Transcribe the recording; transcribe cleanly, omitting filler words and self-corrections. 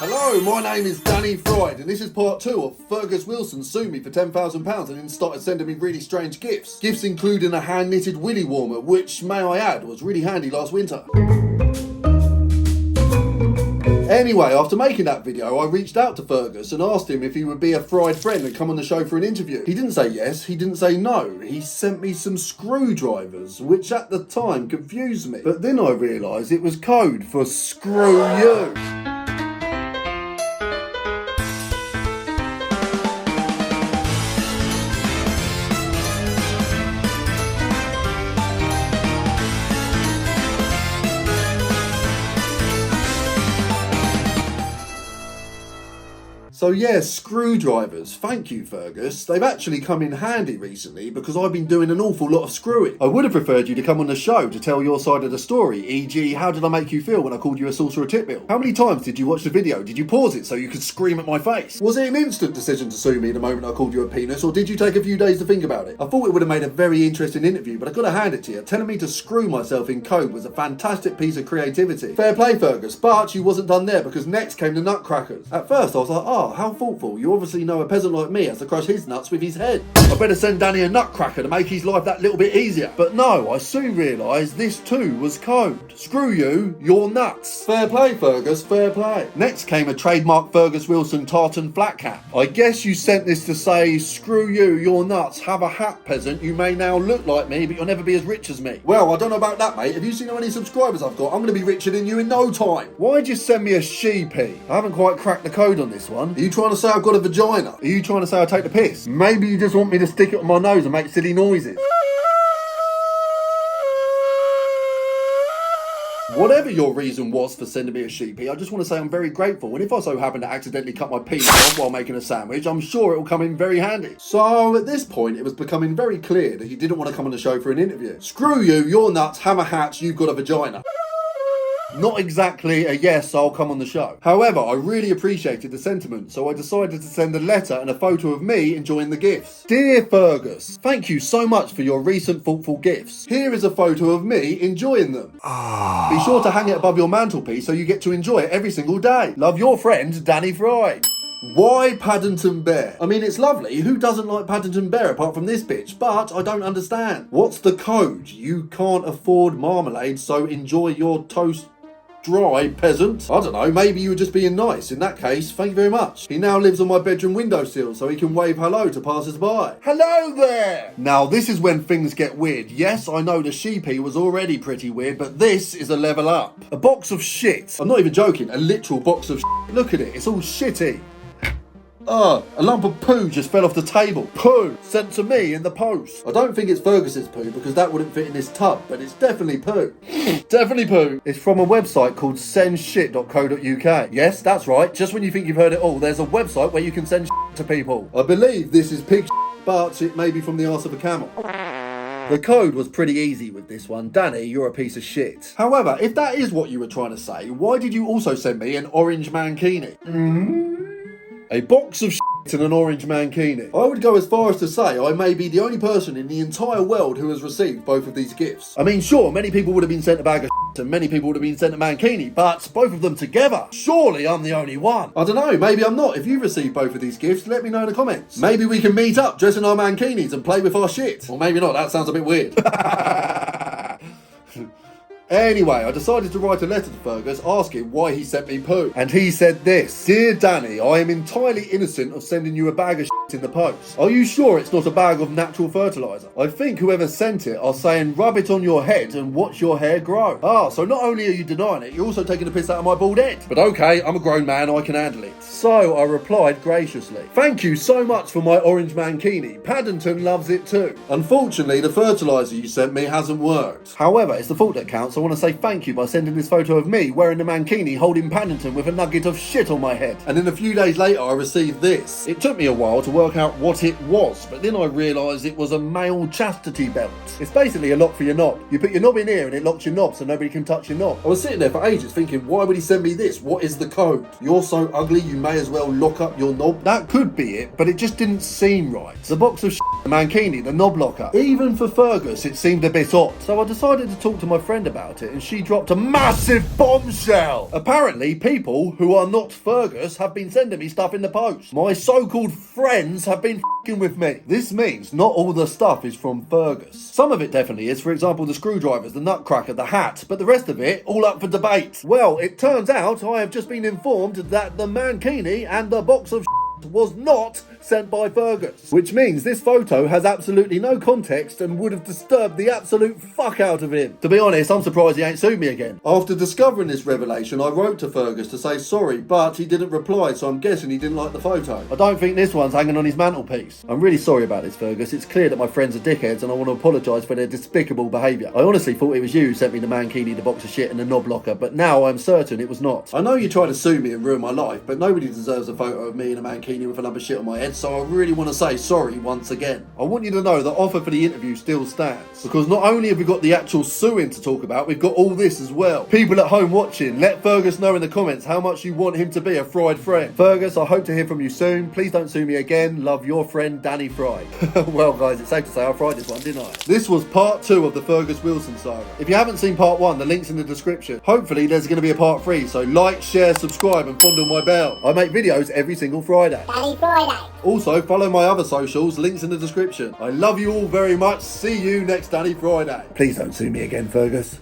Hello, my name is Danny Freud, and this is part 2 of Fergus Wilson sued me for £10,000 and then started sending me really strange gifts. Gifts including a hand-knitted willy warmer, which, may I add, was really handy last winter. Anyway, after making that video, I reached out to Fergus and asked him if he would be a fried friend and come on the show for an interview. He didn't say yes, he didn't say no. He sent me some screwdrivers, which at the time confused me. But then I realised it was code for screw you. So yeah, screwdrivers. Thank you, Fergus. They've actually come in handy recently because I've been doing an awful lot of screwing. I would have preferred you to come on the show to tell your side of the story, e.g. how did I make you feel when I called you a saucer of titbill? How many times did you watch the video? Did you pause it so you could scream at my face? Was it an instant decision to sue me the moment I called you a penis, or did you take a few days to think about it? I thought it would have made a very interesting interview, but I've got to hand it to you. Telling me to screw myself in code was a fantastic piece of creativity. Fair play, Fergus, but you wasn't done there because next came the nutcrackers. At first I was like, oh, how thoughtful. You obviously know a peasant like me has to crush his nuts with his head. I better send Danny a nutcracker to make his life that little bit easier. But no, I soon realised this too was code. Screw you, you're nuts. Fair play, Fergus, fair play. Next came a trademark Fergus Wilson tartan flat cap. I guess you sent this to say, screw you, you're nuts, have a hat, peasant. You may now look like me, but you'll never be as rich as me. Well, I don't know about that, mate. Have you seen how many subscribers I've got? I'm going to be richer than you in no time. Why'd you send me a sheepy? I haven't quite cracked the code on this one. Are you trying to say I've got a vagina? Are you trying to say I take the piss? Maybe you just want me to stick it on my nose and make silly noises. Whatever your reason was for sending me a sheepy, I just want to say I'm very grateful, and if I so happen to accidentally cut my penis off while making a sandwich, I'm sure it will come in very handy. So at this point it was becoming very clear that he didn't want to come on the show for an interview. Screw you, you're nuts, have a hatch, you've got a vagina. Not exactly a yes, I'll come on the show. However, I really appreciated the sentiment, so I decided to send a letter and a photo of me enjoying the gifts. Dear Fergus, thank you so much for your recent thoughtful gifts. Here is a photo of me enjoying them. Be sure to hang it above your mantelpiece so you get to enjoy it every single day. Love, your friend, Danny Freud. Why Paddington Bear? I mean, it's lovely. Who doesn't like Paddington Bear apart from this bitch? But I don't understand. What's the code? You can't afford marmalade, so enjoy your toast dry, peasant. I don't know, maybe you were just being nice. In that case, thank you very much. He now lives on my bedroom windowsill so he can wave hello to passers-by. Hello there! Now this is when things get weird. Yes, I know the sheepy was already pretty weird, but this is a level up. A box of shit. I'm not even joking, a literal box of shit. Look at it, it's all shitty. A lump of poo just fell off the table. Poo! Sent to me in the post. I don't think it's Fergus's poo because that wouldn't fit in this tub, but it's definitely poo. Definitely poo. It's from a website called sendshit.co.uk. Yes, that's right. Just when you think you've heard it all, there's a website where you can send shit to people. I believe this is pig shit, but it may be from the arse of a camel. The code was pretty easy with this one. Danny, you're a piece of shit. However, if that is what you were trying to say, why did you also send me an orange mankini? A box of shit and an orange mankini. I would go as far as to say I may be the only person in the entire world who has received both of these gifts. I mean, sure, many people would have been sent a bag of shit and many people would have been sent a mankini, but both of them together, surely I'm the only one. I don't know, maybe I'm not. If you received both of these gifts, let me know in the comments. Maybe we can meet up, dress in our mankinis and play with our shit. Or maybe not, that sounds a bit weird. Anyway, I decided to write a letter to Fergus asking why he sent me poo. And he said this: Dear Danny, I am entirely innocent of sending you a bag of shit in the post. Are you sure it's not a bag of natural fertiliser? I think whoever sent it are saying rub it on your head and watch your hair grow. So not only are you denying it, you're also taking the piss out of my bald head. But okay, I'm a grown man, I can handle it. So I replied graciously, thank you so much for my orange mankini. Paddington loves it too. Unfortunately, the fertiliser you sent me hasn't worked. However, it's the fault that counts. I want to say thank you by sending this photo of me wearing the mankini holding Paddington with a nugget of shit on my head. And then a few days later I received this. It took me a while to work out what it was, but then I realised it was a male chastity belt. It's basically a lock for your knob. You put your knob in here and it locks your knob so nobody can touch your knob. I was sitting there for ages thinking, why would he send me this? What is the code? You're so ugly you may as well lock up your knob. That could be it, but it just didn't seem right. The box of shit, the mankini, the knob locker. Even for Fergus it seemed a bit odd. So I decided to talk to my friend about about it and she dropped a massive bombshell. Apparently, people who are not Fergus have been sending me stuff in the post. My so-called friends have been f***ing with me. This means not all the stuff is from Fergus. Some of it definitely is, for example, the screwdrivers, the nutcracker, the hat, but the rest of it, all up for debate. Well, it turns out I have just been informed that the mankini and the box of was not sent by Fergus, which means this photo has absolutely no context and would have disturbed the absolute fuck out of him. To be honest, I'm surprised he ain't sued me again. After discovering this revelation, I wrote to Fergus to say sorry, but he didn't reply, so I'm guessing he didn't like the photo. I don't think this one's hanging on his mantelpiece. I'm really sorry about this, Fergus. It's clear that my friends are dickheads and I want to apologise for their despicable behaviour. I honestly thought it was you who sent me the mankini, the box of shit and the knob locker, but now I'm certain it was not. I know you tried to sue me and ruin my life, but nobody deserves a photo of me in a mankini with a lump of shit on my head, so I really want to say sorry once again. I want you to know the offer for the interview still stands, because not only have we got the actual suing to talk about, we've got all this as well. People at home watching, let Fergus know in the comments how much you want him to be a fried friend. Fergus, I hope to hear from you soon. Please don't sue me again. Love, your friend Danny Fry. Well guys, it's safe to say I fried this one, didn't I? This was part 2 of the Fergus Wilson saga. If you haven't seen part 1, the link's in the description. Hopefully there's going to be a part 3, so like, share, subscribe and fondle my bell. I make videos every single Friday. Danny Friday. Also, follow my other socials, links in the description. I love you all very much. See you next Danny Friday. Please don't sue me again, Fergus.